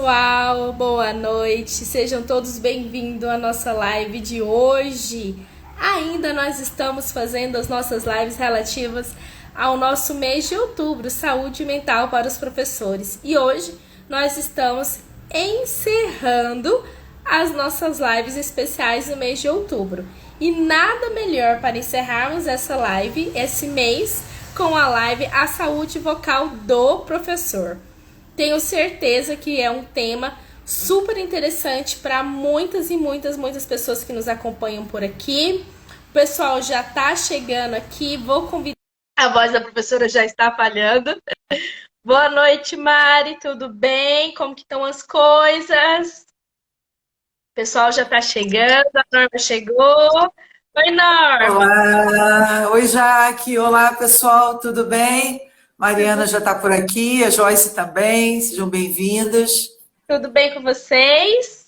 pessoal, boa noite, sejam todos bem-vindos à nossa live de hoje. Ainda nós estamos fazendo as nossas lives relativas ao nosso mês de outubro, saúde mental para os professores. E hoje nós estamos encerrando as nossas lives especiais no mês de outubro. E nada melhor para encerrarmos essa live, esse mês, com a live A Saúde Vocal do Professor. Tenho certeza que é um tema super interessante para muitas pessoas que nos acompanham por aqui. O pessoal já está chegando aqui, vou convidar. A voz da professora já está falhando. Boa noite, Mari, tudo bem? Como que estão as coisas? O pessoal já está chegando, a Norma chegou. Oi, Norma. Olá, oi Jaque, olá pessoal, tudo bem? Mariana já está por aqui, a Joyce também, sejam bem-vindas. Tudo bem com vocês?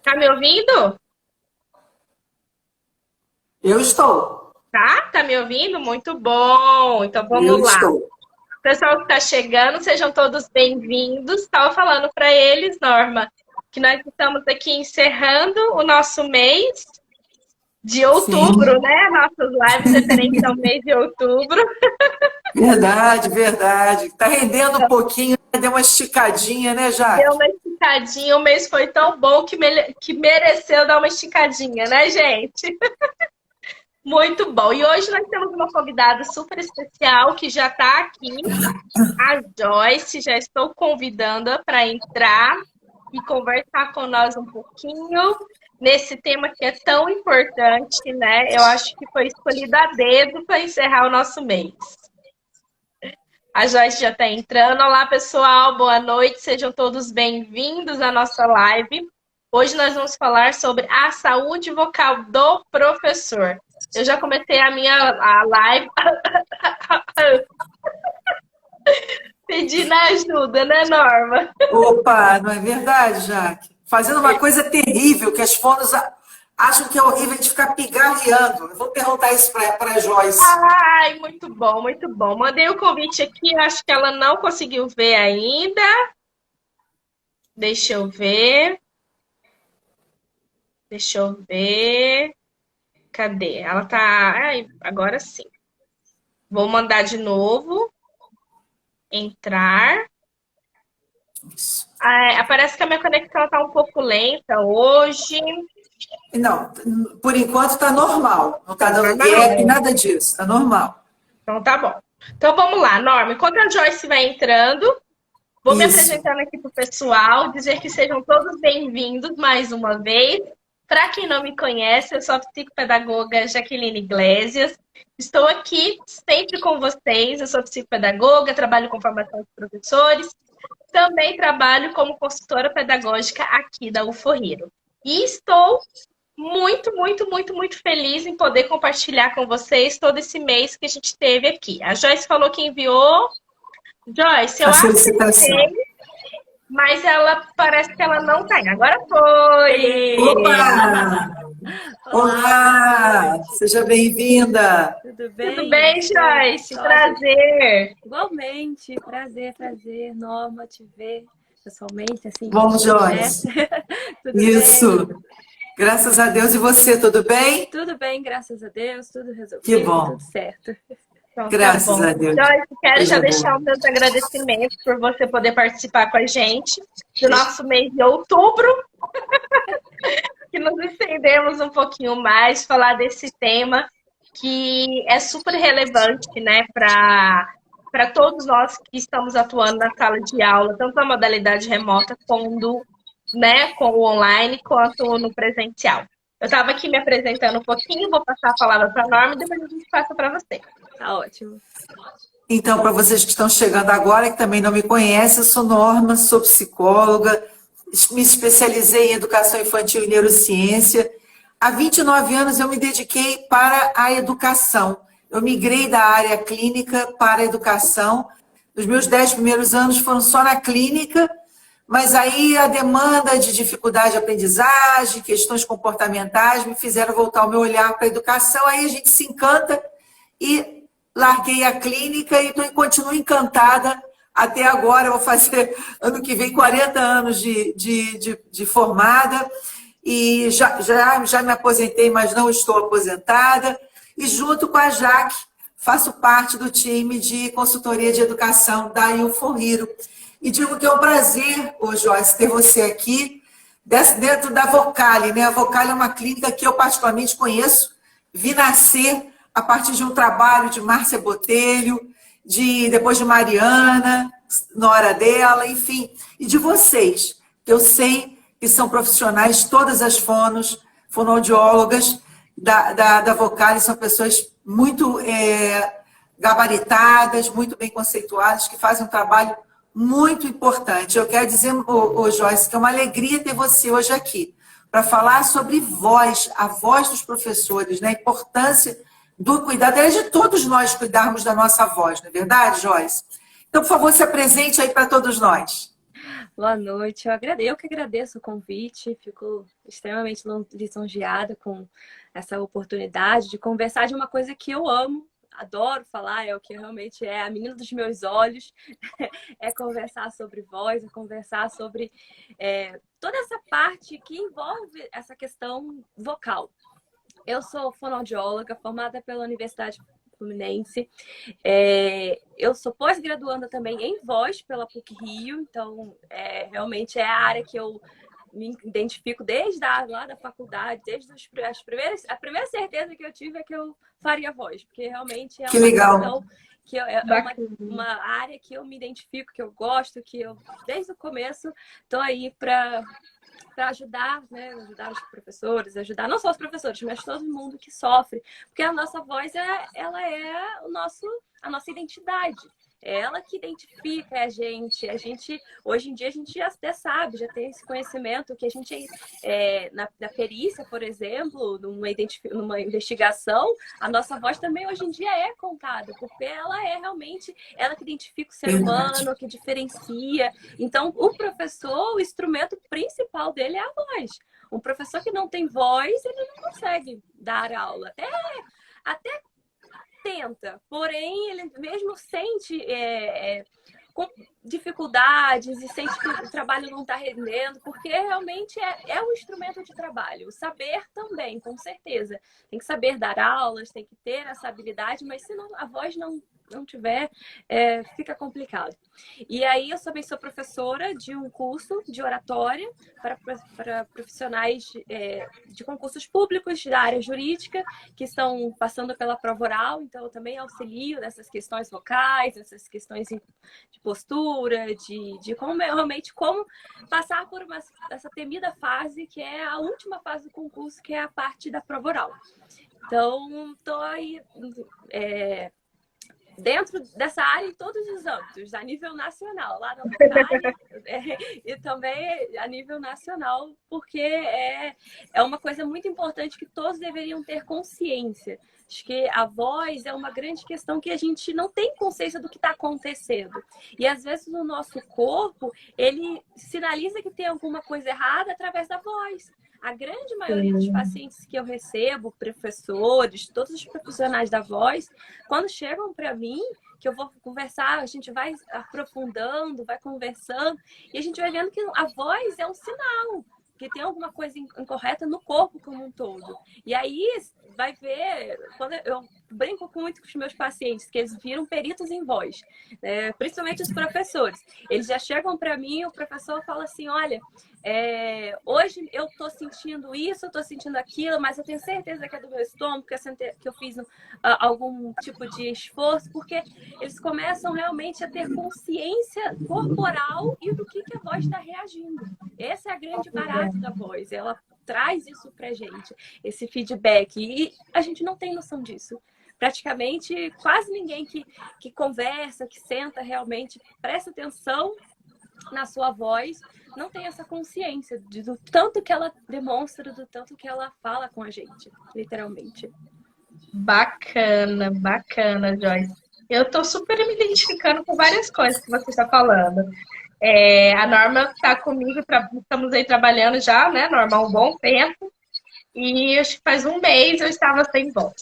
Tá me ouvindo? Eu estou. Tá me ouvindo? Muito bom. Então vamos lá. Estou. Pessoal que está chegando, sejam todos bem-vindos. Estava falando para eles, Norma, que nós estamos aqui encerrando o nosso mês de outubro, Sim. né? Nossas lives referentes ao mês de outubro. Verdade. Está rendendo um pouquinho, deu uma esticadinha, né, Jaque? Deu uma esticadinha, o mês foi tão bom que mereceu dar uma esticadinha, né, gente? Muito bom. E hoje nós temos uma convidada super especial que já está aqui, a Joyce. Já estou convidando-a para entrar e conversar com nós um pouquinho nesse tema que é tão importante, né? Eu acho que foi escolhido a dedo para encerrar o nosso mês. A Joyce já está entrando. Olá, pessoal. Boa noite. Sejam todos bem-vindos à nossa live. Hoje nós vamos falar sobre a saúde vocal do professor. Eu já comecei a live pedindo ajuda, né, Norma? Opa, não é verdade, Jaque? Fazendo uma coisa terrível, que as fonos acham que é horrível a gente ficar pigarreando. Eu vou perguntar isso para a Joyce. Ai, muito bom, muito bom. Mandei o convite aqui, acho que ela não conseguiu ver ainda. Deixa eu ver. Cadê? Ela tá... Ai, agora sim. Vou mandar de novo. Entrar. Isso. Parece que a minha conexão tá um pouco lenta hoje. Não, por enquanto está normal. Não está dando gap, nada disso. Está normal. Então tá bom. Então vamos lá, Norma. Enquanto a Joyce vai entrando, vou me apresentando aqui pro pessoal, dizer que sejam todos bem-vindos mais uma vez. Para quem não me conhece, eu sou a psicopedagoga Jaqueline Iglesias. Estou aqui sempre com vocês. Eu sou psicopedagoga, trabalho com formação de professores. Também trabalho como consultora pedagógica aqui da UFORIRO. E estou muito feliz em poder compartilhar com vocês todo esse mês que a gente teve aqui. A Joyce falou que enviou. Joyce, eu acho que tem, mas ela parece que ela não tem. Agora foi! Opa! Olá! Seja bem-vinda! Tudo bem? Tudo bem, Joyce? Prazer! Igualmente, prazer, Norma, te ver pessoalmente, assim. Bom, Joyce. Isso! Bem? Graças a Deus. E você, tudo bem? Tudo bem, graças a Deus, tudo resolvido, que bom. Tudo certo. Então, graças a Deus. Joyce, quero já deixar os meus agradecimentos por você poder participar com a gente do nosso mês de outubro. Que nos estendemos um pouquinho mais, falar desse tema que é super relevante, né, para todos nós que estamos atuando na sala de aula, tanto na modalidade remota como né, com o online, quanto no presencial. Eu estava aqui me apresentando um pouquinho, vou passar a palavra para a Norma e depois a gente passa para você. Tá ótimo. Então, para vocês que estão chegando agora, que também não me conhecem, eu sou Norma, sou psicóloga, me especializei em educação infantil e neurociência. Há 29 anos eu me dediquei para a educação. Eu migrei da área clínica para a educação. Os meus 10 primeiros anos foram só na clínica, mas aí a demanda de dificuldade de aprendizagem, questões comportamentais, me fizeram voltar o meu olhar para a educação. Aí a gente se encanta e larguei a clínica e continuo encantada até agora. Eu vou fazer, ano que vem, 40 anos de formada e já me aposentei, mas não estou aposentada. E junto com a Jaque, faço parte do time de consultoria de educação da U4Hero. E digo que é um prazer, Joyce, ter você aqui dentro da Vocale, né? A Vocale é uma clínica que eu particularmente conheço, vi nascer a partir de um trabalho de Márcia Botelho, depois de Mariana, na hora dela, enfim, e de vocês, que eu sei que são profissionais, todas as fonoaudiólogas da Vocale, são pessoas muito gabaritadas, muito bem conceituadas, que fazem um trabalho muito importante. Eu quero dizer, Joyce, que é uma alegria ter você hoje aqui, para falar sobre voz, a voz dos professores, né? A importância do cuidado, é de todos nós cuidarmos da nossa voz, não é verdade, Joyce? Então, por favor, se apresente aí para todos nós. Boa noite, eu que agradeço o convite, fico extremamente lisonjeada com essa oportunidade de conversar de uma coisa que eu amo, adoro falar, é o que realmente é a menina dos meus olhos, é conversar sobre voz, é conversar sobre toda essa parte que envolve essa questão vocal. Eu sou fonoaudióloga, formada pela Universidade Fluminense. Eu sou pós-graduanda também em voz pela PUC-Rio, então realmente é a área que eu me identifico desde lá da faculdade, desde a primeira certeza que eu tive é que eu faria voz, porque realmente é que legal. Que é uma área que eu me identifico, que eu gosto, que eu desde o começo estou aí para ajudar, né? Ajudar os professores, ajudar não só os professores, mas todo mundo que sofre, porque a nossa voz ela é a nossa identidade. É ela que identifica a gente. Hoje em dia, a gente já até sabe, já tem esse conhecimento que a gente, na perícia, por exemplo, numa investigação, a nossa voz também hoje em dia é contada, porque ela é realmente ela que identifica o ser humano, que diferencia. Então, o professor, o instrumento principal dele é a voz. Um professor que não tem voz, ele não consegue dar aula. Até tenta, porém ele mesmo sente com dificuldades e sente que o trabalho não está rendendo, porque realmente é um instrumento de trabalho. O saber também, com certeza. Tem que saber dar aulas, tem que ter essa habilidade, mas se a voz não tiver, fica complicado. E aí eu também sou professora de um curso de oratória para profissionais de concursos públicos da área jurídica que estão passando pela prova oral, então eu também auxilio nessas questões vocais, nessas questões de postura, de como passar por essa temida fase, que é a última fase do concurso, que é a parte da prova oral. Então, estou aí dentro dessa área em todos os âmbitos, a nível nacional, lá na Vocale, e também a nível nacional, porque é uma coisa muito importante que todos deveriam ter consciência. Acho que a voz é uma grande questão que a gente não tem consciência do que está acontecendo. E às vezes o nosso corpo, ele sinaliza que tem alguma coisa errada através da voz. A grande maioria dos pacientes que eu recebo, professores, todos os profissionais da voz, quando chegam para mim, que eu vou conversar, a gente vai aprofundando, vai conversando, e a gente vai vendo que a voz é um sinal, que tem alguma coisa incorreta no corpo como um todo. E aí vai ver, quando eu brinco muito com os meus pacientes, que eles viram peritos em voz, né? Principalmente os professores. Eles já chegam para mim, o professor fala assim, olha, hoje eu estou sentindo isso, eu estou sentindo aquilo, mas eu tenho certeza que é do meu estômago, que eu fiz algum tipo de esforço, porque eles começam realmente a ter consciência corporal e do que a voz está reagindo. Esse é a grande barato da voz, ela traz isso pra gente, esse feedback, e a gente não tem noção disso. Praticamente, quase ninguém que conversa, que senta realmente, presta atenção na sua voz, não tem essa consciência do tanto que ela demonstra, do tanto que ela fala com a gente, literalmente. Bacana, bacana, Joyce. Eu tô super me identificando com várias coisas que você está falando. A Norma está comigo, estamos aí trabalhando já, né, Norma, há um bom tempo. E acho que faz um mês eu estava sem voz.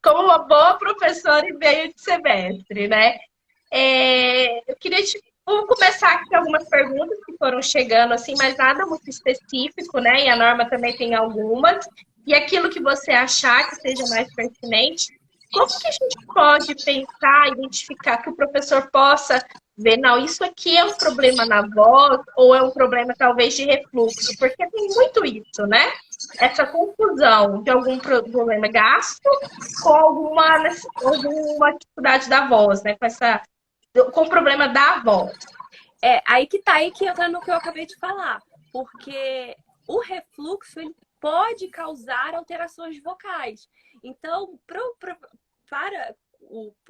como uma boa professora em meio de semestre, né? Eu queria vou começar aqui com algumas perguntas que foram chegando, assim, mas nada muito específico, né? E a Norma também tem algumas. E aquilo que você achar que seja mais pertinente, como que a gente pode pensar, identificar que o professor possa ver, não, isso aqui é um problema na voz ou é um problema talvez de refluxo? Porque tem muito isso, né? Essa confusão de algum problema gasto com alguma dificuldade da voz, né? Com o problema da voz. Aí que entra no que eu acabei de falar. Porque o refluxo, ele pode causar alterações vocais. Então, para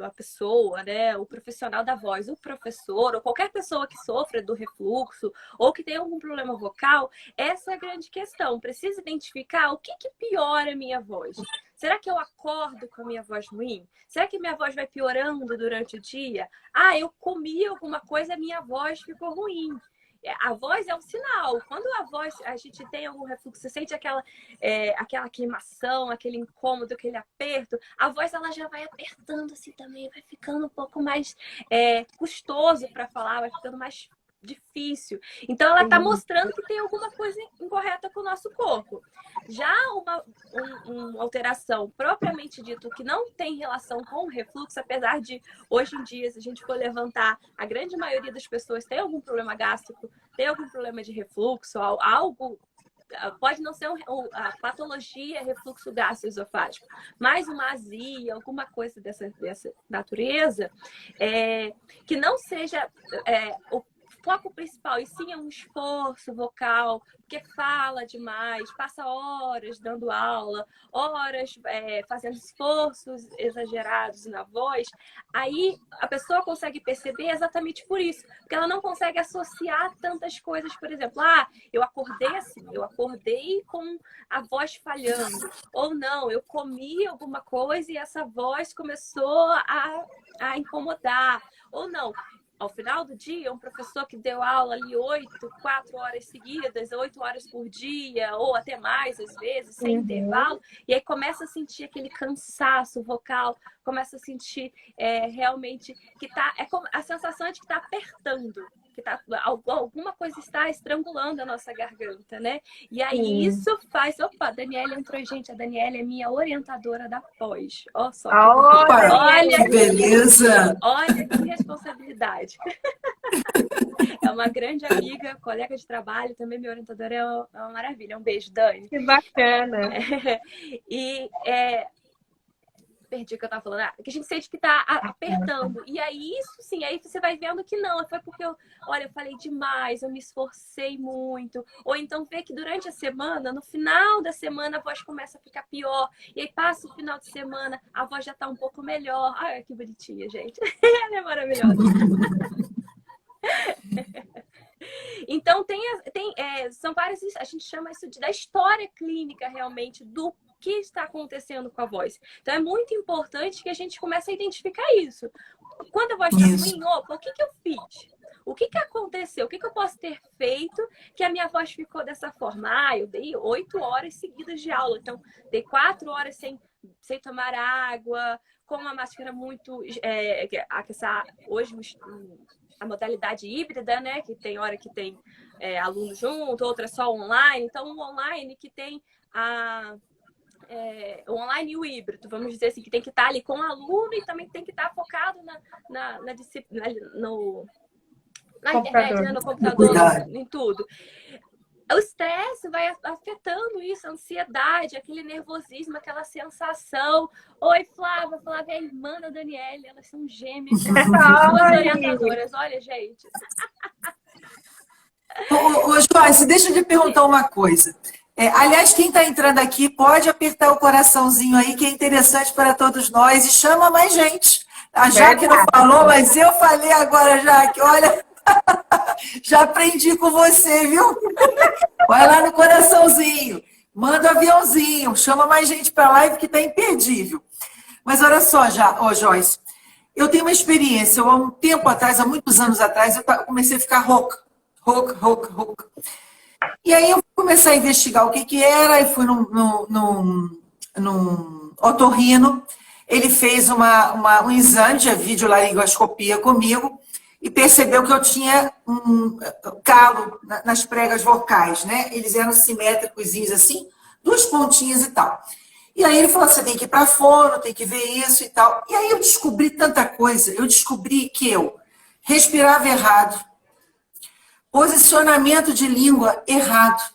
a pessoa, né, o profissional da voz, o professor, ou qualquer pessoa que sofra do refluxo ou que tenha algum problema vocal, essa é a grande questão. Precisa identificar o que piora a minha voz. Será que eu acordo com a minha voz ruim? Será que minha voz vai piorando durante o dia? Eu comi alguma coisa, a minha voz ficou ruim. A voz é um sinal. Quando a gente tem algum refluxo, você sente aquela queimação, aquele incômodo, aquele aperto, a voz ela já vai apertando assim também, vai ficando um pouco mais custoso para falar, vai ficando mais difícil. Então, ela está mostrando que tem alguma coisa incorreta com o nosso corpo. Já uma alteração propriamente dito que não tem relação com o refluxo, apesar de, hoje em dia, se a gente for levantar, a grande maioria das pessoas tem algum problema gástrico, tem algum problema de refluxo, algo... Pode não ser a patologia refluxo gastroesofágico, mas uma azia, alguma coisa dessa natureza, que não seja o foco principal, e sim é um esforço vocal, porque fala demais, passa horas dando aula, horas fazendo esforços exagerados na voz, aí a pessoa consegue perceber exatamente por isso, porque ela não consegue associar tantas coisas, por exemplo, eu acordei assim, eu acordei com a voz falhando, ou não, eu comi alguma coisa e essa voz começou a incomodar, ou não. Ao final do dia, um professor que deu aula ali 4 horas seguidas, 8 horas por dia, ou até mais, às vezes, sem intervalo, e aí começa a sentir aquele cansaço vocal, começa a sentir realmente que a sensação é de que está apertando, que alguma coisa está estrangulando a nossa garganta, né? E aí isso faz... Opa, a Daniela entrou, gente. A Daniela é minha orientadora da voz. Olha só. Olha que beleza! Olha que responsabilidade. É uma grande amiga, colega de trabalho, também minha orientadora, é uma maravilha. Um beijo, Dani. Que bacana! Perdi o que eu tava falando. Que a gente sente que tá apertando. E aí, isso sim, aí você vai vendo que não. Foi porque eu falei demais, eu me esforcei muito. Ou então vê que durante a semana, no final da semana, a voz começa a ficar pior. E aí passa o final de semana, a voz já tá um pouco melhor. Ai, que bonitinha, gente. Ela é maravilhosa. Então, são várias... A gente chama isso da história clínica, realmente, do que está acontecendo com a voz. Então, é muito importante que a gente comece a identificar isso. Quando a voz está ruim, o que eu fiz? O que aconteceu? O que eu posso ter feito que a minha voz ficou dessa forma? Eu dei 8 horas seguidas de aula. Então, dei 4 horas sem tomar água, com uma máscara muito... hoje, a modalidade híbrida, né? Que tem hora que tem aluno junto, outra só online. Então, o online que tem o online e o híbrido, vamos dizer assim, que tem que estar ali com o aluno e também tem que estar focado na disciplina, na internet, né, no computador, em tudo. O estresse vai afetando isso, a ansiedade, aquele nervosismo, aquela sensação. Oi, Flávia. Flávia é a irmã da Daniela, elas são gêmeas. Duas orientadoras, olha, gente. Ô, Joyce, deixa eu te perguntar uma coisa. Aliás, quem está entrando aqui pode apertar o coraçãozinho aí, que é interessante para todos nós, e chama mais gente. A Jaque não falou, mas eu falei agora, Jaque. Olha, já aprendi com você, viu? Vai lá no coraçãozinho, manda um aviãozinho, chama mais gente para a live que está imperdível. Mas olha só, Joyce, eu tenho uma experiência. Há um tempo atrás, há muitos anos atrás, eu comecei a ficar rouca. E aí eu comecei a investigar o que era, e fui num otorrino, ele fez um exame de videolaringoscopia comigo e percebeu que eu tinha um calo nas pregas vocais, né? Eles eram simétricos assim, duas pontinhas e tal. E aí ele falou, você tem que ir para fono, tem que ver isso e tal. E aí eu descobri tanta coisa. Eu descobri que eu respirava errado, posicionamento de língua errado.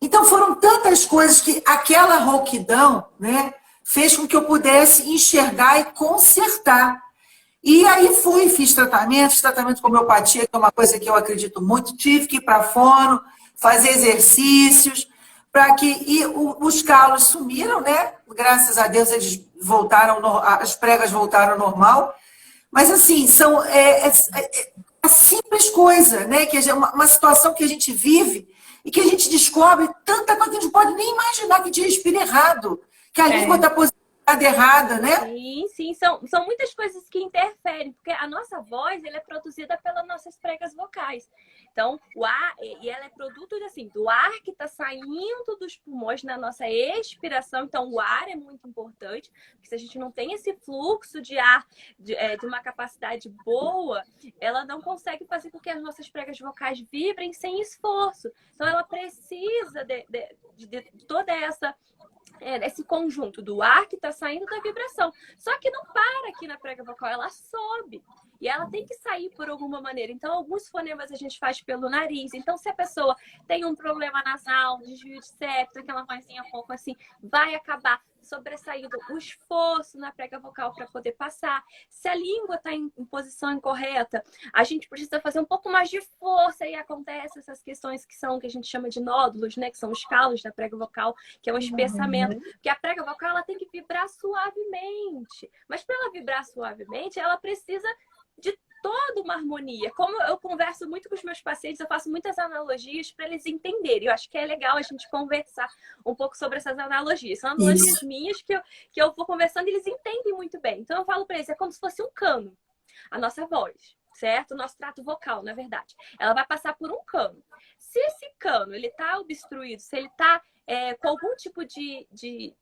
Então foram tantas coisas que aquela rouquidão, né, fez com que eu pudesse enxergar e consertar. E aí fiz tratamento com homeopatia, que é uma coisa que eu acredito muito. Tive que ir para fono, fazer exercícios, para que os calos sumiram, né? Graças a Deus eles voltaram, as pregas voltaram ao normal. Mas assim, a simples coisa, né? Que é uma situação que a gente vive e que a gente descobre tanta coisa que a gente não pode nem imaginar, que a gente respira errado, que a língua está posicionada errada, né? Sim, sim, são muitas coisas que interferem, porque a nossa voz ela é produzida pelas nossas pregas vocais. Então, o ar, e ela é produto assim, do ar que está saindo dos pulmões na nossa expiração. Então, o ar é muito importante, porque se a gente não tem esse fluxo de ar de uma capacidade boa, ela não consegue fazer com que as nossas pregas vocais vibrem sem esforço. Então, ela precisa de toda esse conjunto do ar que está saindo da vibração. Só que não para aqui na prega vocal, ela sobe. E ela tem que sair por alguma maneira. Então, alguns fonemas a gente faz pelo nariz. Então, se a pessoa tem um problema nasal, desvio de septo, aquela vozinha um pouco assim, vai acabar sobressaindo o esforço na prega vocal para poder passar. Se a língua está em posição incorreta, a gente precisa fazer um pouco mais de força e acontece essas questões que a gente chama de nódulos, né? Que são os calos da prega vocal, que é um espessamento. Porque a prega vocal ela tem que vibrar suavemente. Mas para ela vibrar suavemente, ela precisa de toda uma harmonia. Como eu converso muito com os meus pacientes, eu faço muitas analogias para eles entenderem. Eu acho que é legal a gente conversar um pouco sobre essas analogias. São analogias minhas que eu vou conversando e eles entendem muito bem. Então eu falo para eles, é como se fosse um cano, a nossa voz, certo? O nosso trato vocal, na verdade. Ela vai passar por um cano. Se esse cano ele está obstruído, se ele está com algum tipo de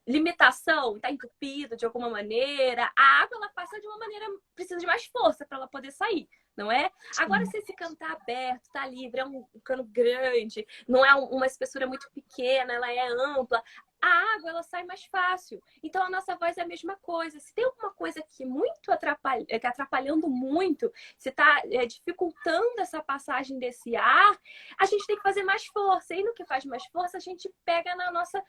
limitação, está entupido de alguma maneira, a água ela passa de uma maneira, precisa de mais força para ela poder sair, não é? Agora, se esse cano está aberto, está livre, é um cano grande, não é uma espessura muito pequena, ela é ampla, a água ela sai mais fácil. Então, a nossa voz é a mesma coisa. Se tem alguma coisa que muito atrapalhando muito, se está dificultando essa passagem desse ar, a gente tem que fazer mais força. E no que faz mais força, a gente pega na nossa,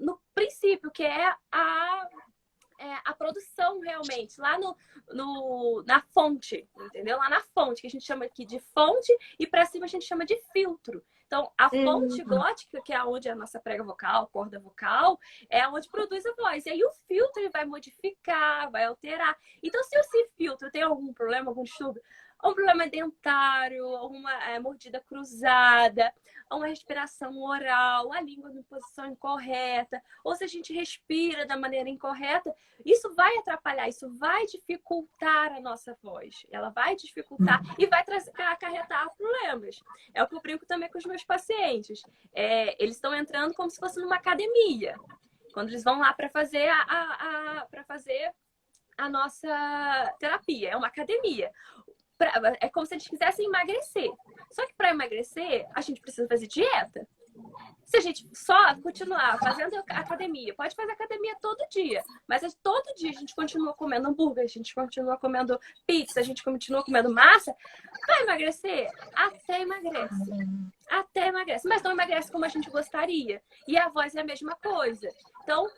no princípio, que é a produção realmente, lá na fonte, entendeu? Lá na fonte, que a gente chama aqui de fonte, e para cima a gente chama de filtro. Então, a fonte glótica, que é onde a nossa prega vocal, corda vocal, é onde produz a voz. E aí o filtro ele vai modificar, vai alterar. Então, se esse filtro tem algum problema, algum distúrbio, um problema dentário, uma mordida cruzada, uma respiração oral, a língua em posição incorreta, ou se a gente respira da maneira incorreta, isso vai atrapalhar, isso vai dificultar a nossa voz. Ela vai dificultar e vai acarretar problemas. É o que eu brinco também com os meus pacientes. Eles estão entrando como se fosse numa academia. Quando eles vão lá para fazer a nossa terapia, é uma academia. É como se a gente quisesse emagrecer. Só que para emagrecer, a gente precisa fazer dieta. Se a gente só continuar fazendo academia, pode fazer academia todo dia, mas todo dia a gente continua comendo hambúrguer, a gente continua comendo pizza, a gente continua comendo massa, vai emagrecer? Até emagrece. Até emagrece. Mas não emagrece como a gente gostaria. E a voz é a mesma coisa. Então,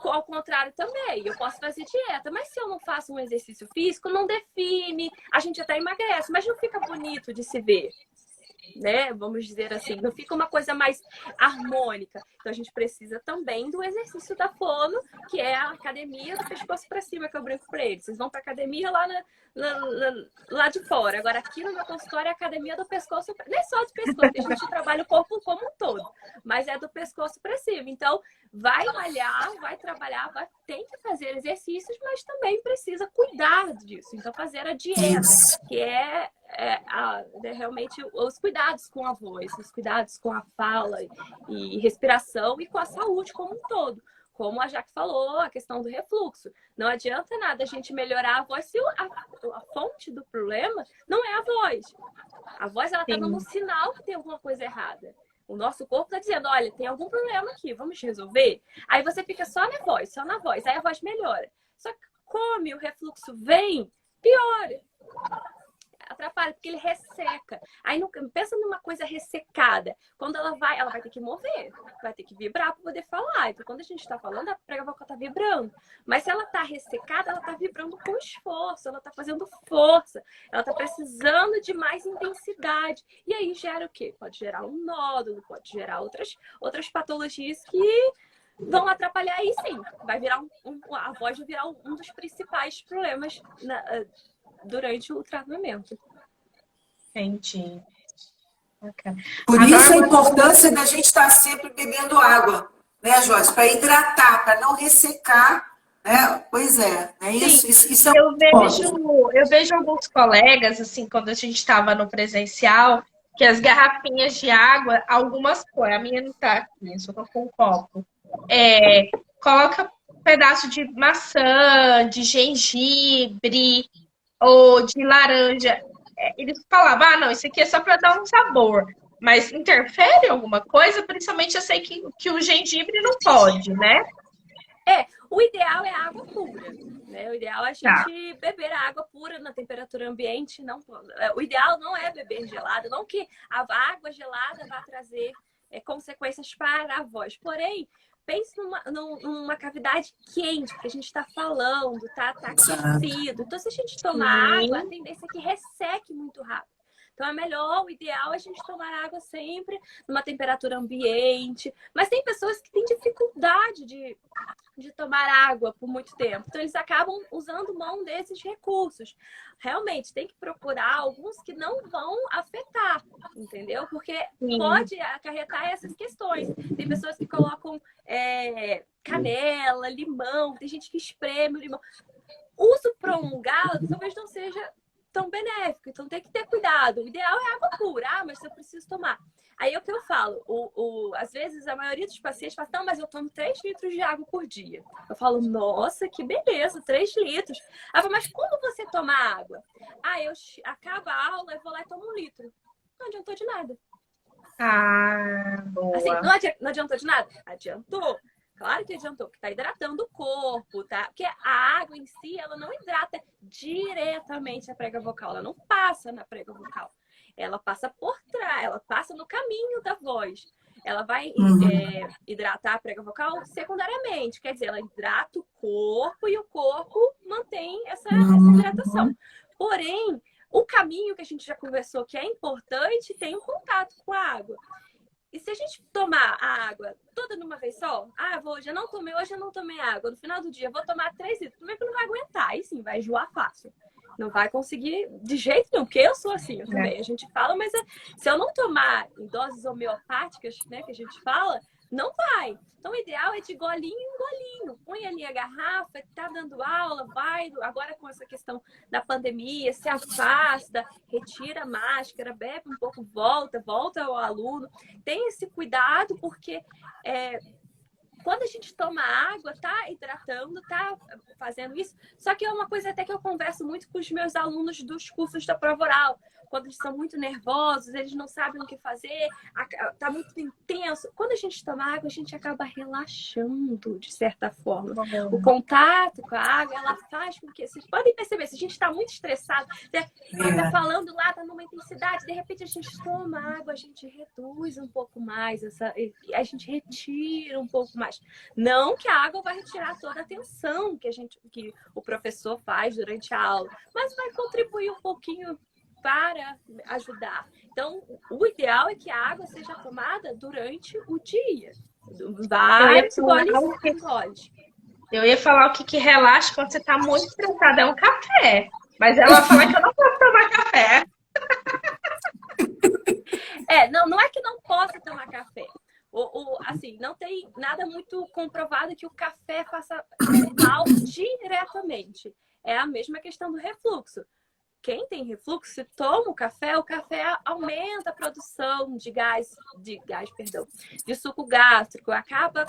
ao contrário também, eu posso fazer dieta, mas se eu não faço um exercício físico, não define, a gente até emagrece, mas não fica bonito de se ver, né? Vamos dizer assim, não fica uma coisa mais harmônica. Então a gente precisa também do exercício da fono, que é a academia do pescoço para cima, que eu brinco para eles. Vocês vão para academia lá de fora. Agora aqui no meu consultório é a academia do pescoço, não é só do pescoço, a gente trabalha o corpo como um todo, mas é do pescoço para cima. Então vai malhar, vai trabalhar, tem que fazer exercícios, mas também precisa cuidar disso. Então fazer a dieta, que é realmente os cuidados com a voz, os cuidados com a fala e respiração e com a saúde como um todo. como a Jaque falou, a questão do refluxo. Não adianta nada a gente melhorar a voz se a fonte do problema não é a voz. A voz, ela tá dando um sinal que tem alguma coisa errada. O nosso corpo tá dizendo, olha, tem algum problema aqui, vamos resolver? Aí você fica só na voz, só na voz. Aí a voz melhora. Só que como o refluxo vem, piora. Atrapalha, porque ele resseca. Aí pensa numa coisa ressecada. Quando ela vai ter que mover, vai ter que vibrar para poder falar. Então, quando a gente está falando, a prega vocal está vibrando. Mas se ela está ressecada, ela está vibrando com esforço, ela está fazendo força, ela está precisando de mais intensidade. E aí gera o quê? Pode gerar um nódulo, pode gerar outras patologias que vão atrapalhar aí sim. Vai virar a voz vai virar um dos principais problemas durante o tratamento. Entendi. Okay. Por isso a importância da gente estar sempre bebendo água, né, Joyce? Para hidratar, para não ressecar, né? Pois é, né? Isso é eu vejo alguns colegas, assim, quando a gente estava no presencial, que as garrafinhas de água, algumas cores, a minha não está aqui, só tô com um copo. Coloca um pedaço de maçã, de gengibre, ou de laranja. Eles falavam, não, isso aqui é só para dar um sabor. Mas interfere em alguma coisa? Principalmente eu sei que o gengibre não pode, né? O ideal é água pura. Né? O ideal é a gente beber a água pura na temperatura ambiente. Não, o ideal não é beber gelado. Não que a água gelada vá trazer consequências para a voz. Porém, pense numa cavidade quente, que a gente está falando, tá aquecido. Então, se a gente tomar água, a tendência é que resseque muito rápido. Então, o ideal é a gente tomar água sempre numa temperatura ambiente. Mas tem pessoas que têm dificuldade de tomar água por muito tempo. Então, eles acabam usando mão desses recursos. Realmente, tem que procurar alguns que não vão afetar, entendeu? Porque pode acarretar essas questões. Tem pessoas que colocam canela, limão, tem gente que espreme o limão. Uso prolongado talvez não seja tão benéfico, então tem que ter cuidado. O ideal é água pura, mas eu preciso tomar. Aí é o que eu falo, às vezes a maioria dos pacientes fala, não, mas eu tomo 3 litros de água por dia. Eu falo, nossa, que beleza, 3 litros. Aí eu falo, mas como você toma água? Eu acabo a aula, eu vou lá e tomo 1 litro. Não adiantou de nada. Boa. Assim, não adiantou de nada? Adiantou. Claro que adiantou, porque está hidratando o corpo, tá? Porque a água em si, ela não hidrata diretamente a prega vocal, ela não passa na prega vocal. Ela passa por trás, ela passa no caminho da voz. Ela vai hidratar a prega vocal secundariamente, quer dizer, ela hidrata o corpo e o corpo mantém essa hidratação. Porém, o caminho que a gente já conversou que é importante tem um contato com a água. E se a gente tomar a água toda numa vez só, hoje eu não tomei água, no final do dia eu vou tomar 3 litros, primeiro que não vai aguentar, aí sim, vai enjoar fácil. Não vai conseguir de jeito nenhum, porque eu sou assim, eu também. A gente fala, mas se eu não tomar em doses homeopáticas, né, que a gente fala, não vai. Então, o ideal é de golinho em golinho. Põe ali a garrafa, tá dando aula, vai. Agora, com essa questão da pandemia, se afasta, retira a máscara, bebe um pouco, volta ao aluno. Tem esse cuidado, porque quando a gente toma água, tá hidratando, tá fazendo isso. Só que é uma coisa até que eu converso muito com os meus alunos dos cursos da prova oral. Quando eles são muito nervosos, eles não sabem o que fazer, tá muito intenso. Quando a gente toma água, a gente acaba relaxando, de certa forma. O contato com a água, ela faz com que... Vocês podem perceber, se a gente está muito estressado, tá falando lá, tá numa intensidade, de repente a gente toma água, a gente reduz um pouco mais, a gente retira um pouco mais. Não que a água vai retirar toda a tensão que o professor faz durante a aula, mas vai contribuir um pouquinho para ajudar. Então, o ideal é que a água seja tomada durante o dia. Vários goles. Eu ia falar o que relaxa quando você está muito estressada. É um café. Mas ela fala que eu não posso tomar café. Não é que não possa tomar café. Assim, não tem nada muito comprovado que o café faça mal diretamente. É a mesma questão do refluxo. quem tem refluxo, se toma o café aumenta a produção perdão, de suco gástrico, acaba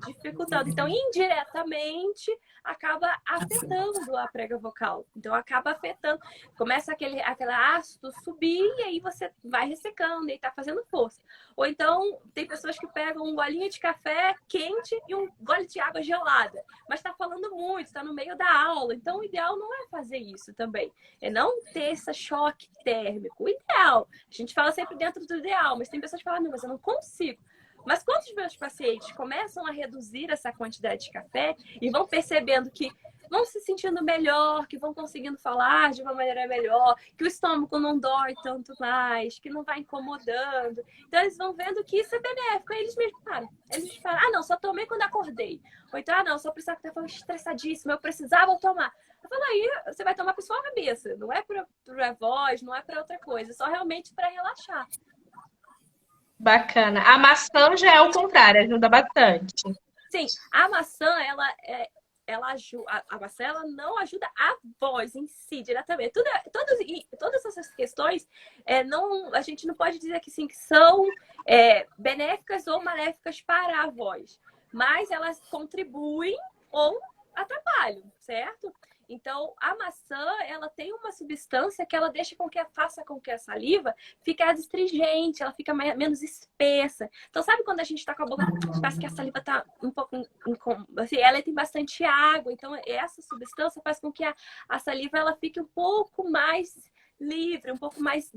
dificultando. Então, indiretamente, acaba afetando a prega vocal. Então, acaba afetando. Começa aquele ácido subir e aí você vai ressecando e aí tá fazendo força. Ou então, tem pessoas que pegam um golinho de café quente e um gole de água gelada. Mas tá falando muito, tá no meio da aula. Então, o ideal não é fazer isso também. É não ter esse choque térmico. O ideal. A gente fala sempre dentro do ideal, mas tem pessoas que falam, não, mas eu não consigo. Mas quando os meus pacientes começam a reduzir essa quantidade de café e vão percebendo que vão se sentindo melhor, que vão conseguindo falar de uma maneira melhor, que o estômago não dói tanto mais, que não vai incomodando. Então, eles vão vendo que isso é benéfico. Aí eles mesmos param. Eles falam, ah, não, só tomei quando acordei. Ou então, ah, não, só precisava estar estressadíssima, eu precisava tomar. Eu falo, aí você vai tomar para sua cabeça. Não é para a voz, não é para outra coisa. É só realmente para relaxar. Bacana. A maçã já é o contrário, ajuda bastante. Sim, a maçã, ela ajuda, a maçã ela não ajuda a voz em si diretamente. Todas essas questões, a gente não pode dizer que, sim, que são benéficas ou maléficas para a voz, mas elas contribuem ou atrapalham, certo? Então, a maçã, ela tem uma substância que ela faça com que a saliva fique astringente, ela fica menos espessa. Então, sabe quando a gente tá com a boca, parece que a saliva tá um pouco, assim, ela tem bastante água, então essa substância faz com que a saliva ela fique um pouco mais livre, um pouco mais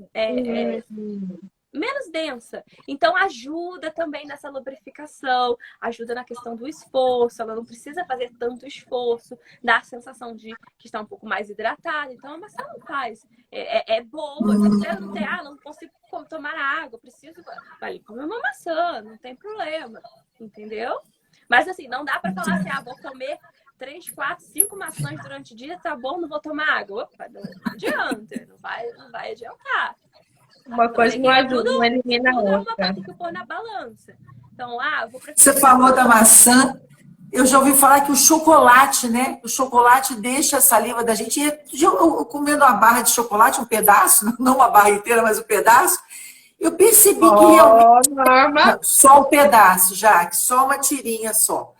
menos densa. Então, ajuda também nessa lubrificação, ajuda na questão do esforço, ela não precisa fazer tanto esforço, dá a sensação de que está um pouco mais hidratada. Então, a maçã não faz. É boa. Se você não tem, não consigo tomar água, preciso, vai comer uma maçã, não tem problema. Entendeu? Mas, assim, não dá para falar assim, vou comer 3, 4, 5 maçãs durante o dia, tá bom, não vou tomar água. Opa, não adianta, não vai adiantar. Uma coisa não ajuda, não elimina a outra. Tem que pôr na balança. Então, Você falou da maçã, eu já ouvi falar que o chocolate, né? O chocolate deixa a saliva da gente. Eu comendo uma barra de chocolate, um pedaço, não uma barra inteira, mas um pedaço, eu percebi que realmente. Norma. Só um pedaço, Jaque, só uma tirinha só.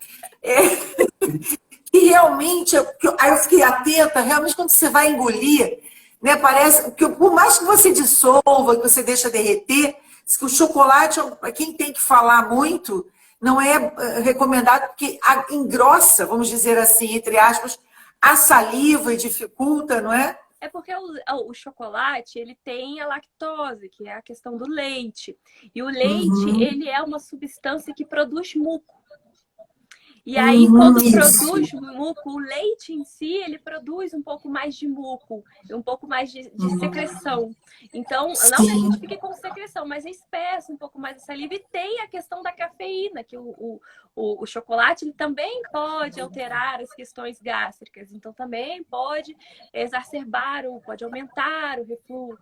E realmente, aí eu fiquei atenta, realmente, quando você vai engolir. Né, parece que por mais que você dissolva, que você deixa derreter, que o chocolate, quem tem que falar muito, não é recomendado, porque engrossa, vamos dizer assim, entre aspas, a saliva e dificulta, não é? É porque o chocolate, ele tem a lactose, que é a questão do leite. E o leite, ele é uma substância que produz muco. E aí, quando produz muco, o leite em si, ele produz um pouco mais de muco, um pouco mais de secreção. Então, não que a gente fique com secreção, mas espessa um pouco mais a saliva. E tem a questão da cafeína, que o chocolate ele também pode alterar as questões gástricas. Então, também pode exacerbar, pode aumentar o refluxo.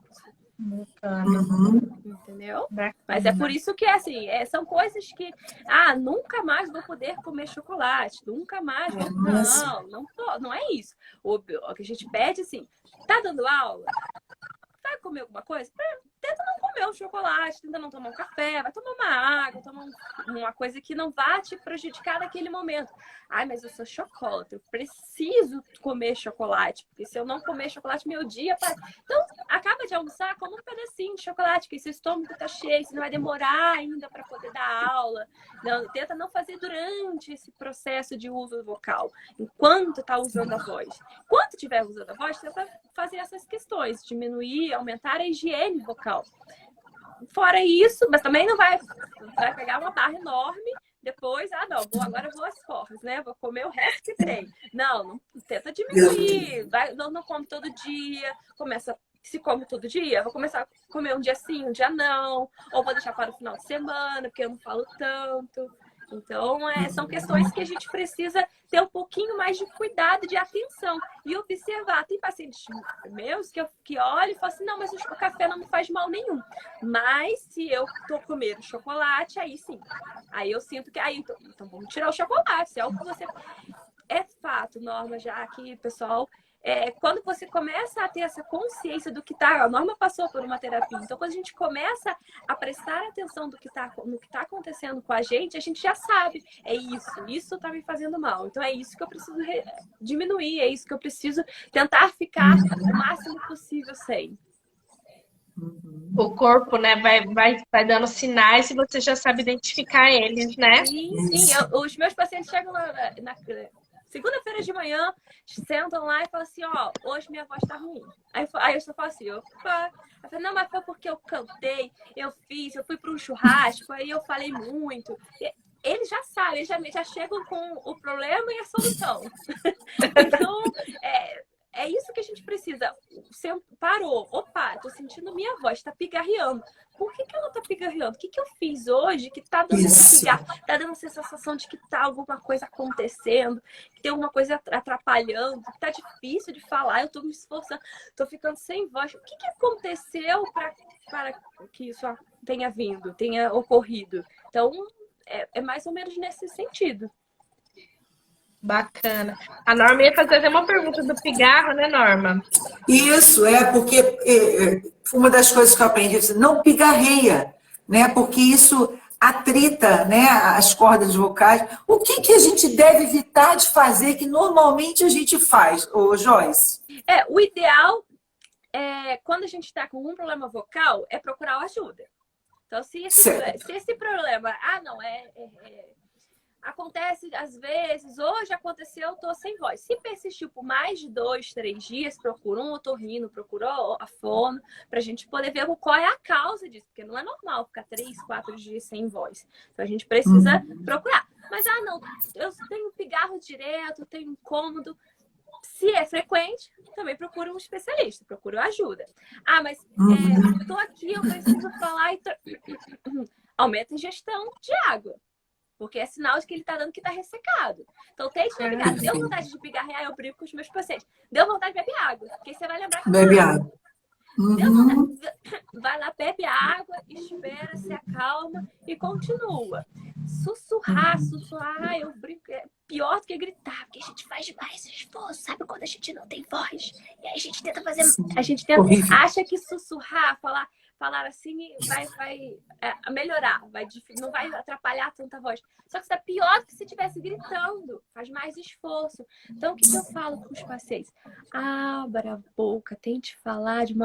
Entendeu? Mas é por isso que, assim, são coisas que, nunca mais vou poder comer chocolate, nunca mais vou... Não é isso. O que a gente pede, assim, tá dando aula? Vai comer alguma coisa? Tenta não comer um chocolate, tenta não tomar um café, vai tomar uma água, tomar uma coisa que não vá te prejudicar naquele momento. Ai, mas eu sou chocolate, eu preciso comer chocolate, porque se eu não comer chocolate, meu dia... Então, acaba de almoçar, come um pedacinho de chocolate, porque seu estômago tá cheio, você não vai demorar ainda para poder dar aula. Não, tenta não fazer durante esse processo de uso vocal, enquanto tá usando a voz. Enquanto estiver usando a voz, tenta fazer essas questões, diminuir, aumentar a higiene vocal. Fora isso, mas também não vai pegar uma barra enorme, depois, agora eu vou às forras, né? Vou comer o resto que tem. Não, tenta diminuir, não come todo dia, se come todo dia, vou começar a comer um dia sim, um dia não, ou vou deixar para o final de semana, porque eu não falo tanto. Então, são questões que a gente precisa ter um pouquinho mais de cuidado, de atenção e observar. Tem pacientes meus que olham e falam assim, não, mas o café não me faz mal nenhum. Mas se eu tô comendo chocolate, aí sim. Aí eu sinto que... então vamos tirar o chocolate. Se é o que você... É fato, Norma, já que, pessoal, quando você começa a ter essa consciência do que tá, a Norma passou por uma terapia, então quando a gente começa a prestar atenção no que tá acontecendo com a gente já sabe, isso tá me fazendo mal, então é isso que eu preciso diminuir, é isso que eu preciso tentar ficar o máximo possível sem. O corpo, né, vai dando sinais e você já sabe identificar eles, né? Sim. Os meus pacientes chegam na segunda-feira de manhã, sentam lá e falam assim, ó, hoje minha voz tá ruim. Aí eu só falo assim, opa. Eu falo, não, mas foi porque eu cantei, eu fui para um churrasco, aí eu falei muito. Eles já sabem, eles já chegam com o problema e a solução. Então, é isso que a gente precisa. Você parou, opa, tô sentindo minha voz, tá pigarreando. Por que ela tá pigarreando? O que eu fiz hoje que tá dando esse pigarro? Tá dando essa sensação de que tá alguma coisa acontecendo, que tem alguma coisa atrapalhando, que tá difícil de falar, eu tô me esforçando, tô ficando sem voz. O que aconteceu para que isso tenha vindo, tenha ocorrido? Então, é mais ou menos nesse sentido. Bacana. A Norma ia fazer até uma pergunta do pigarro, né, Norma? Isso, porque uma das coisas que eu aprendi é não pigarreia, né? Porque isso atrita, né, as cordas vocais. O que a gente deve evitar de fazer que normalmente a gente faz, Joyce? O ideal quando a gente está com um problema vocal, é procurar ajuda. Então, se esse problema, acontece às vezes, hoje aconteceu, eu tô sem voz. Se persistiu por mais de 2, 3 dias, procura um otorrino, procura a fono, pra gente poder ver qual é a causa disso, porque não é normal ficar 3, 4 dias sem voz. Então a gente precisa procurar. Mas, eu tenho pigarro direto, tenho incômodo. Se é frequente, também procura um especialista, procura ajuda. Mas tô aqui, eu preciso falar e aumenta a ingestão de água. Porque é sinal de que ele tá dando que tá ressecado. Então, tente não pigarrear. Deu vontade de pigarrear, eu brinco com os meus pacientes. Deu vontade de beber água. Porque você vai lembrar que bebe água. Deu vontade. Vai lá, bebe água, espera, se acalma e continua. Sussurrar, eu brinco. É pior do que gritar, porque a gente faz mais esforço. Sabe quando a gente não tem voz? E aí a gente tenta fazer. A gente acha que sussurrar, falar assim vai melhorar, não vai atrapalhar tanta voz. Só que isso é pior do que se estivesse gritando, faz mais esforço. Então, o que eu falo com os pacientes? Abra a boca, tente falar de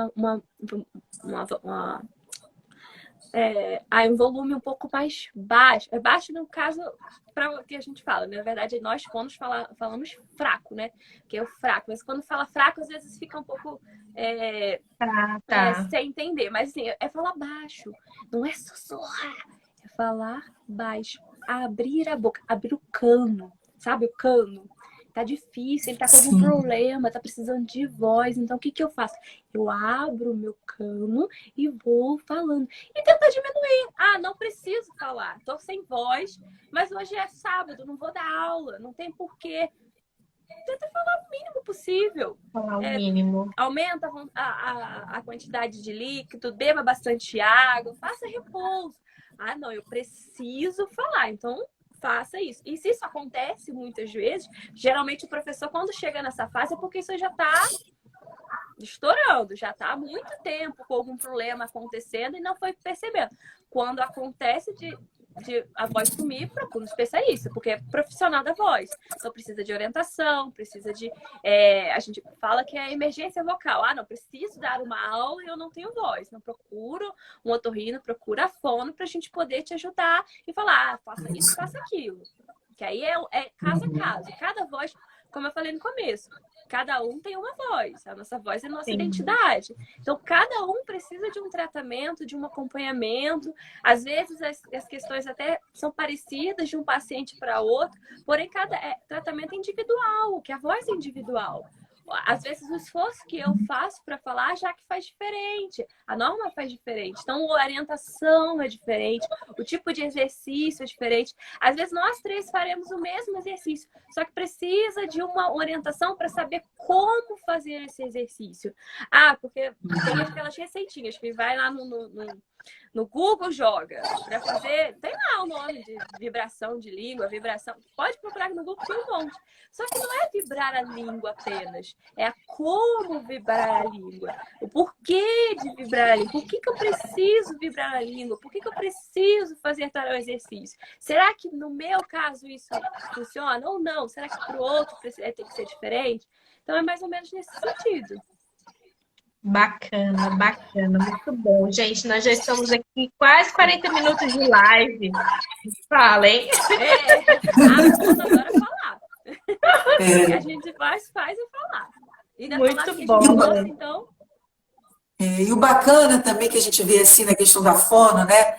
um volume um pouco mais baixo. É baixo no caso para o que a gente fala. Na verdade, nós fonos falamos fraco, né? Que é o fraco. Mas quando fala fraco, às vezes fica um pouco sem entender. Mas assim, é falar baixo. Não é sussurrar. É falar baixo. Abrir a boca. Abrir o cano. Sabe o cano? Tá difícil, ele tá com algum problema, tá precisando de voz. Então, o que eu faço? Eu abro o meu cano e vou falando. E tentar diminuir. Não preciso falar. Tô sem voz, mas hoje é sábado, não vou dar aula, não tem porquê. Tenta falar o mínimo possível. Falar o mínimo. Aumenta a quantidade de líquido, beba bastante água, faça repouso. Eu preciso falar. Então, faça isso. E se isso acontece muitas vezes, geralmente o professor, quando chega nessa fase, é porque isso já está estourando, já está há muito tempo com algum problema acontecendo e não foi percebendo. Quando acontece de a voz sumir, procura um especialista, porque é profissional da voz. Então precisa de orientação, precisa de... a gente fala que é emergência vocal. Não preciso dar uma aula e eu não tenho voz. Não procuro um otorrino, procura a fono para a gente poder te ajudar e falar, faça isso, faça aquilo. Que aí é caso a caso. Cada voz, como eu falei no começo, cada um tem uma voz. A nossa voz é a nossa identidade. Então, cada um precisa de um tratamento, de um acompanhamento. Às vezes, as questões até são parecidas de um paciente para outro, porém, cada tratamento é individual, que a voz é individual. Às vezes, o esforço que eu faço para falar já que faz diferente. A Norma faz diferente. Então, a orientação é diferente. O tipo de exercício é diferente. Às vezes, nós três faremos o mesmo exercício. Só que precisa de uma orientação para saber como fazer esse exercício. Porque tem aquelas receitinhas que vai lá no Google joga para fazer, tem lá o nome de vibração de língua, vibração, pode procurar no Google, tem um monte. Só que não é vibrar a língua apenas, é a como vibrar a língua, o porquê de vibrar a língua, por que que eu preciso vibrar a língua, por que que eu preciso fazer tal exercício. Será que no meu caso isso funciona ou não? Será que para o outro tem que ser diferente? Então é mais ou menos nesse sentido. Bacana, bacana, muito bom. Gente, nós já estamos aqui quase 40 minutos de live. Fala, hein? Vamos agora falar. O que a gente faz é falar. E muito bom. Então... E o bacana também que a gente vê assim na questão da fono, né?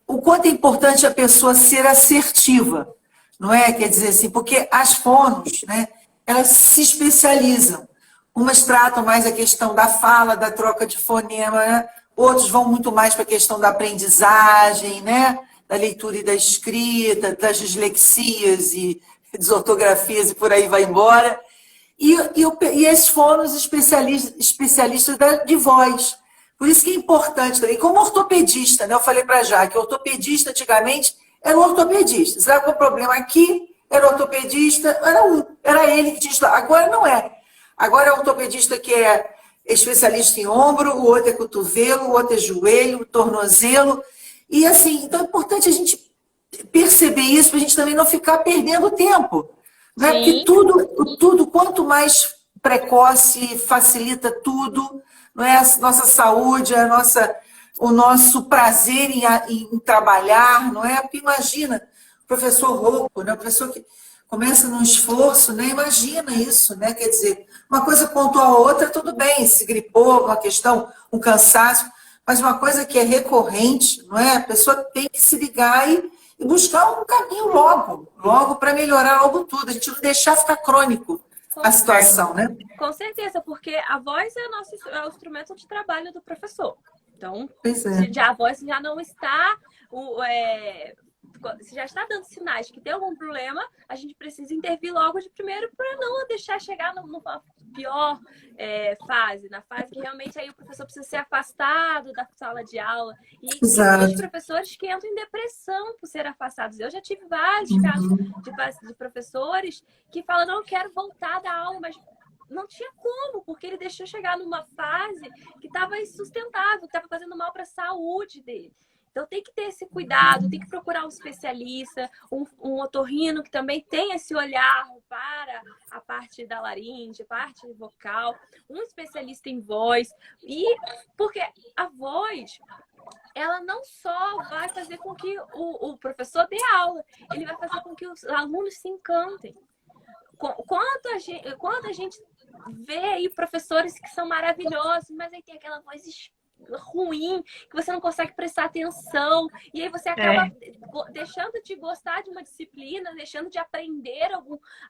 O quanto é importante a pessoa ser assertiva, não é? Quer dizer assim, porque as fonos, né? Elas se especializam. Umas tratam mais a questão da fala, da troca de fonema, né? Outros vão muito mais para a questão da aprendizagem, né? Da leitura e da escrita, das dislexias e desortografias e por aí vai embora. E esses fonos especialistas de voz. Por isso que é importante também. Como ortopedista, né? Eu falei para já que ortopedista antigamente era um ortopedista. Se dava um problema aqui, era ortopedista, era ele que tinha estudado. Agora não é. Agora é o ortopedista que é especialista em ombro, o outro é cotovelo, o outro é joelho, tornozelo. E assim, então é importante a gente perceber isso para a gente também não ficar perdendo tempo. Né? Porque tudo, quanto mais precoce, facilita tudo, não é? A nossa saúde, o nosso prazer em trabalhar, não é? Porque imagina, o professor rouco, né? O professor que começa num esforço, né? Imagina isso, né? Quer dizer, uma coisa pontual a outra, tudo bem, se gripou, uma questão, um cansaço, mas uma coisa que é recorrente, não é? A pessoa tem que se ligar e buscar um caminho logo para melhorar logo tudo, a gente não deixar ficar crônico a situação, né? Com certeza, porque a voz é o instrumento de trabalho do professor. Então, a voz já não está... se já está dando sinais que tem algum problema, a gente precisa intervir logo de primeiro para não deixar chegar numa pior fase, na fase que realmente aí o professor precisa ser afastado da sala de aula. E tem muitos professores que entram em depressão por ser afastados. Eu já tive vários casos de professores que falam, não, eu quero voltar da aula, mas não tinha como, porque ele deixou chegar numa fase que estava insustentável, que estava fazendo mal para a saúde dele. Então tem que ter esse cuidado, tem que procurar um especialista, um otorrino que também tem esse olhar para a parte da laringe, parte vocal, um especialista em voz. E porque a voz, ela não só vai fazer com que o professor dê aula, ele vai fazer com que os alunos se encantem. Quando a gente vê aí professores que são maravilhosos, mas aí tem aquela voz ruim, que você não consegue prestar atenção, e aí você acaba deixando de gostar de uma disciplina, deixando de aprender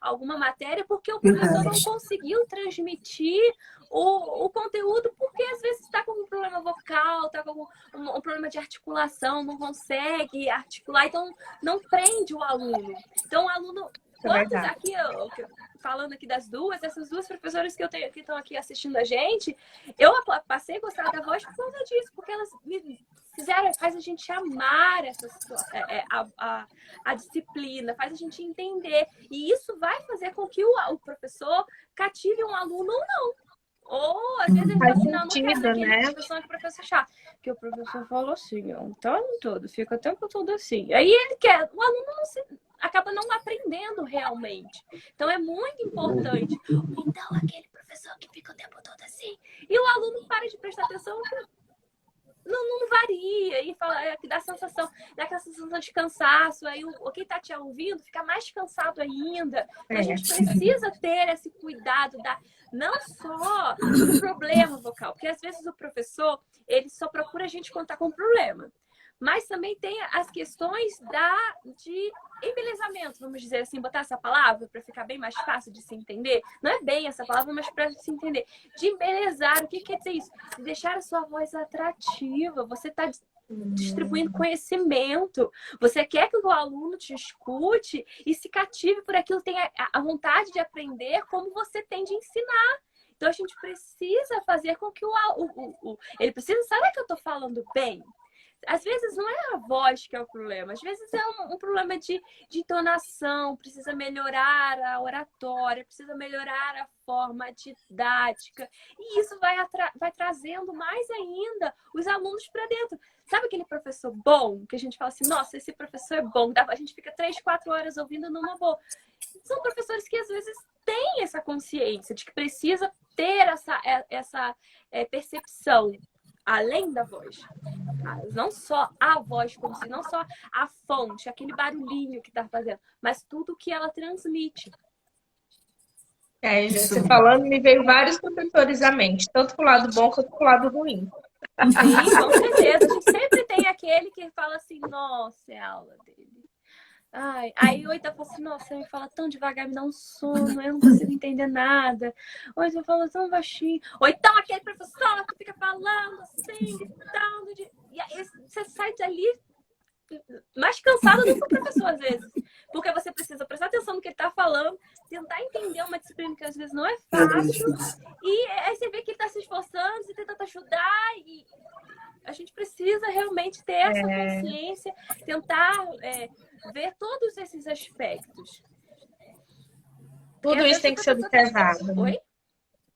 alguma matéria, porque o professor não conseguiu transmitir o conteúdo, porque às vezes está com um problema vocal, está com um problema de articulação, não consegue articular, então não prende o aluno. Então o aluno... falando aqui essas duas professoras que estão aqui assistindo a gente, eu passei a gostar da voz por causa disso, porque elas faz a gente amar a disciplina, faz a gente entender. E isso vai fazer com que o professor cative um aluno ou não. Ou, às vezes, ele faz sentido, né? Professor chato. Que o professor falou assim, então todo, fica o tempo todo assim. Aí ele quer, o aluno acaba não aprendendo realmente. Então, é muito importante. Então, aquele professor que fica o tempo todo assim, e o aluno para de prestar atenção, não varia, e dá aquela sensação de cansaço, aí quem está te ouvindo fica mais cansado ainda. Então, a gente precisa ter esse cuidado não só do problema vocal, porque às vezes o professor, ele só procura a gente quando está com problema. Mas também tem as questões de embelezamento, vamos dizer assim, botar essa palavra para ficar bem mais fácil de se entender. Não é bem essa palavra, mas para se entender. De embelezar, o que quer dizer isso? De deixar a sua voz atrativa. Você está distribuindo conhecimento. Você quer que o aluno te escute e se cative por aquilo, tenha a vontade de aprender como você tem de ensinar. Então a gente precisa fazer com que ele precisa saber que eu estou falando bem. Às vezes não é a voz que é o problema, às vezes é um problema de entonação, precisa melhorar a oratória, precisa melhorar a forma didática. E isso vai trazendo mais ainda os alunos para dentro. Sabe aquele professor bom, que a gente fala assim, nossa, esse professor é bom, a gente fica 3, 4 horas ouvindo numa boa. São professores que às vezes têm essa consciência de que precisa ter essa percepção além da voz. Não só a voz como se, não só a fonte, aquele barulhinho que está fazendo, mas tudo que ela transmite. Você falando, me veio vários professores à mente, tanto pro lado bom quanto pro lado ruim. Sim, com certeza. A gente sempre tem aquele que fala assim, nossa, é a aula dele. Ai, aí o Ita fala assim, nossa, ele fala tão devagar, me dá um sono, eu não consigo entender nada. O Ita fala tão baixinho. Ou então aquele professor que fica falando assim, gritando. E aí você sai dali mais cansado do que o professor, às vezes. Porque você precisa prestar atenção no que ele está falando, tentar entender uma disciplina que às vezes não é fácil. E aí você vê que ele está se esforçando, você tenta ajudar e a gente precisa realmente ter essa consciência, tentar ver todos esses aspectos. Tudo isso tem que ser observado. Oi?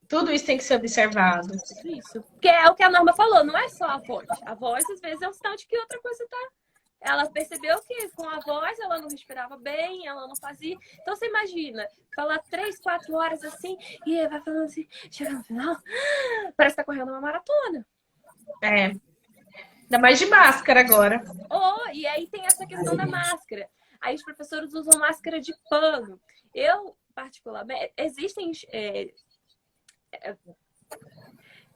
Tudo isso tem que ser observado. Isso. Que é o que a Norma falou, não é só a voz. A voz, às vezes, é um sinal de que outra coisa tá. Ela percebeu que com a voz ela não respirava bem, ela não fazia. Então você imagina, falar 3, 4 horas assim, e vai falando assim, chega no final, parece que tá correndo uma maratona. Ainda mais de máscara agora. E aí tem essa questão da máscara. Aí os professores usam máscara de pano. Eu, particularmente, existem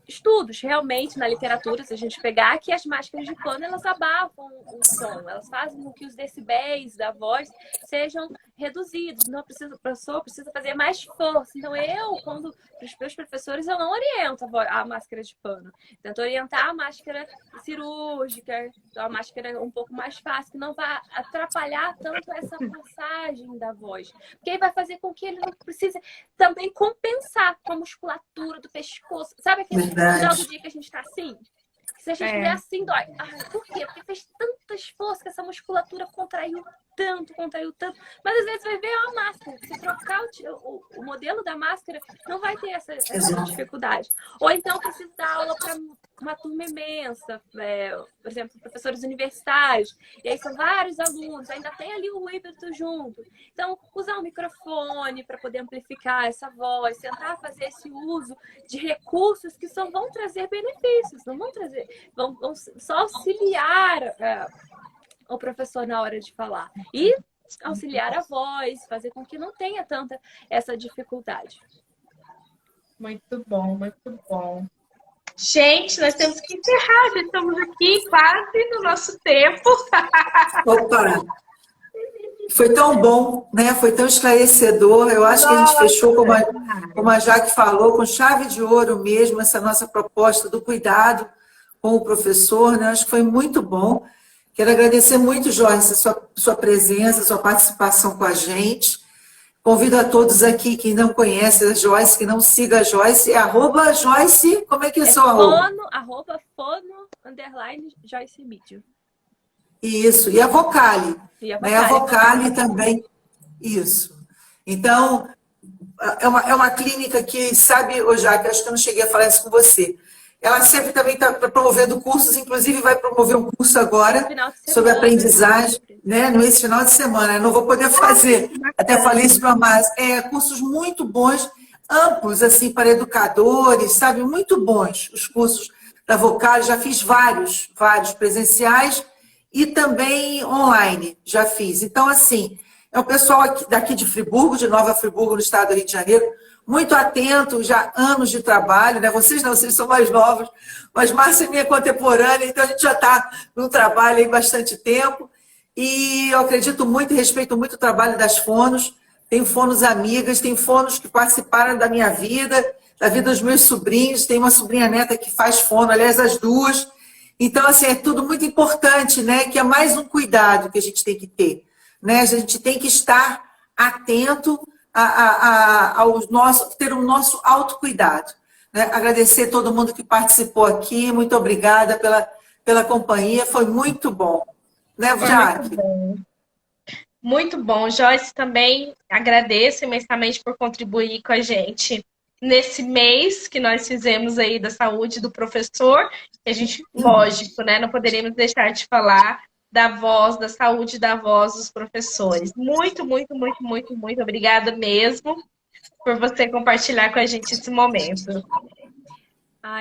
estudos realmente na literatura, se a gente pegar, que as máscaras de pano elas abafam o som, elas fazem com que os decibéis da voz sejam reduzidos. Não precisa, o professor precisa fazer mais força. Então quando os meus professores, eu não oriento a máscara de pano. Tento orientar a máscara cirúrgica, a máscara um pouco mais fácil, que não vai atrapalhar tanto essa passagem da voz. Porque aí vai fazer com que ele não precise também compensar com a musculatura do pescoço. Sabe aquele final do dia que a gente tá assim? Se a gente fizer assim, dói. Por quê? Porque fez tanto esforço que essa musculatura contraiu tanto. Mas às vezes vai ver uma máscara. Se trocar o modelo da máscara, não vai ter essa dificuldade. Ou então precisa dar aula para uma turma imensa. Por exemplo, professores universitários. E aí são vários alunos. Ainda tem ali o ímpeto junto. Então, usar um microfone para poder amplificar essa voz. Tentar fazer esse uso de recursos que só vão trazer benefícios. Não vão trazer... Vão só auxiliar o professor na hora de falar. E auxiliar a voz, fazer com que não tenha tanta essa dificuldade. Muito bom, muito bom. Gente, nós temos que encerrar. Já estamos aqui quase no nosso tempo. Opa! Foi tão bom, né? Foi tão esclarecedor. Eu acho que a gente fechou, como a Jaque falou, com chave de ouro mesmo, essa nossa proposta do cuidado com o professor, né? Acho que foi muito bom. Quero agradecer muito, Joyce, sua presença, sua participação com a gente. Convido a todos aqui que não conhecem a Joyce, que não siga a Joyce, é @Joyce, como é que é seu arroba? @Joyce Mídio. Isso, e a Vocale. A Vocale também, isso. Então, é uma clínica que, sabe, Jaque, acho que eu não cheguei a falar isso com você. Ela sempre também está promovendo cursos, inclusive vai promover um curso agora sobre aprendizagem, né, nesse final de semana. Eu não vou poder fazer, até falei isso para a Márcia. Cursos muito bons, amplos, assim, para educadores, sabe, muito bons os cursos da Vocal. Já fiz vários presenciais e também online, já fiz. Então, assim, é o pessoal daqui de Friburgo, de Nova Friburgo, no estado do Rio de Janeiro, muito atento, já anos de trabalho, né? Vocês não, vocês são mais novos, mas Márcia é minha contemporânea, então a gente já está no trabalho há bastante tempo. E eu acredito muito e respeito muito o trabalho das fonos. Tenho fonos amigas, tem fonos que participaram da minha vida, da vida dos meus sobrinhos. Tem uma sobrinha neta que faz fono, aliás, as duas. Então, assim, é tudo muito importante, né? Que é mais um cuidado que a gente tem que ter, né? A gente tem que estar atento ter o nosso autocuidado. Né? Agradecer todo mundo que participou aqui, muito obrigada pela companhia, foi muito bom. Né, Jaque? Muito bom. Joyce, também agradeço imensamente por contribuir com a gente nesse mês que nós fizemos aí da saúde do professor. A gente, lógico, né, não poderíamos deixar de falar da voz, da saúde da voz dos professores. Muito, muito, muito, muito, muito obrigada mesmo por você compartilhar com a gente esse momento.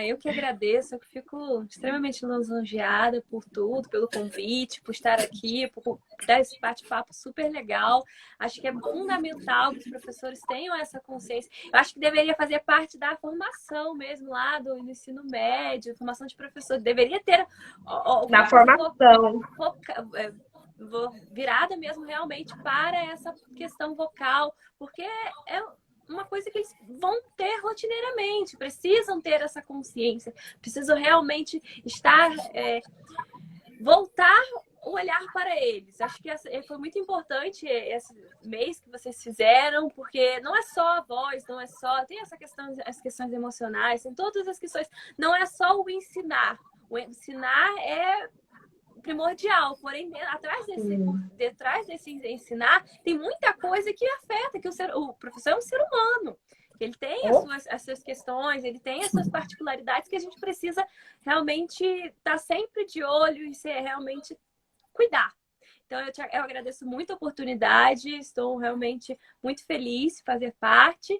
Eu que agradeço, eu fico extremamente lisonjeada por tudo, pelo convite, por estar aqui, por dar esse bate-papo super legal. Acho que é fundamental que os professores tenham essa consciência. Eu acho que deveria fazer parte da formação mesmo lá do ensino médio, formação de professor. Deveria ter... Na formação. Virada mesmo realmente para essa questão vocal, porque é uma coisa que eles vão ter rotineiramente, precisam ter essa consciência, precisam realmente voltar o olhar para eles. Acho que foi muito importante esse mês que vocês fizeram, porque não é só a voz, não é só... Tem as questões emocionais, tem todas as questões. Não é só o ensinar. O ensinar é primordial, porém, detrás desse ensinar, tem muita coisa que afeta, que o professor é um ser humano. Ele tem as suas questões, ele tem as suas particularidades que a gente precisa realmente estar sempre de olho e realmente cuidar. Então, eu agradeço muito a oportunidade, estou realmente muito feliz de fazer parte.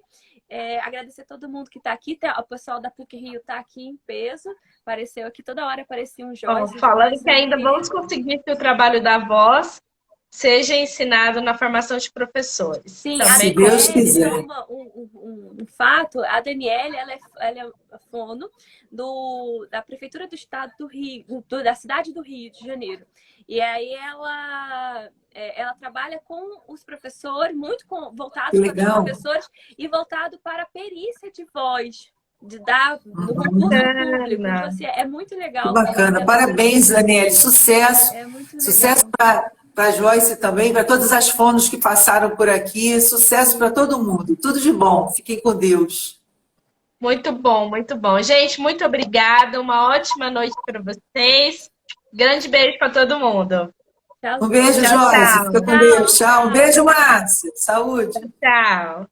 Agradecer a todo mundo que está aqui, o pessoal da PUC-Rio está aqui em peso, apareceu aqui, toda hora aparecia um Joyce. Falando que ainda vamos conseguir que o trabalho da voz seja ensinado na formação de professores. Sim, se Deus quiser. Um fato, a Daniele, ela é fono da Prefeitura do Estado do Rio, da cidade do Rio de Janeiro. E aí ela trabalha com os professores, muito voltado para os professores e voltado para a perícia de voz, do concurso público. Então, assim, é muito legal. Que bacana. Parabéns, Daniele. Sucesso. É muito legal. Sucesso para a Joyce também, para todas as fonos que passaram por aqui. Sucesso para todo mundo. Tudo de bom. Fiquem com Deus. Muito bom, muito bom. Gente, muito obrigada. Uma ótima noite para vocês. Grande beijo para todo mundo. Um beijo, Joyce. Fica com Deus. Tchau. Um beijo, Márcia. Saúde. Tchau.